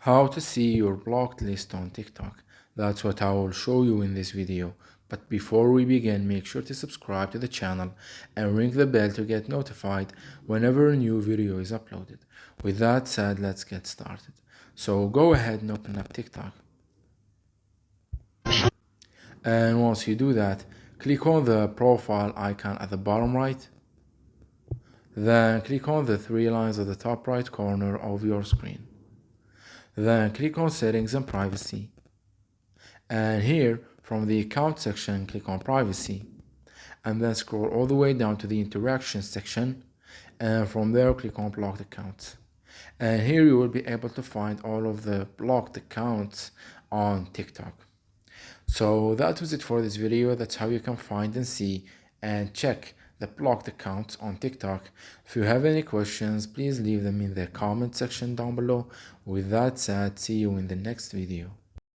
How to see your blocked list on TikTok. That's what I will show you in this video. But before we begin, make sure to subscribe to the channel and ring the bell to get notified whenever a new video is uploaded. With that said, let's get started. So go ahead and open up TikTok. And once you do that, click on the profile icon at the bottom right. Then click on the three lines at the top right corner of your screen. Then click on settings and privacy. And here from the account section, click on privacy. And then scroll all the way down to the interaction section. And from there, click on blocked accounts. And here you will be able to find all of the blocked accounts on TikTok. So that was it for this video. That's how you can find and see and check the blocked accounts on TikTok. If you have any questions, please leave them in the comment section down below. With that said, see you in the next video.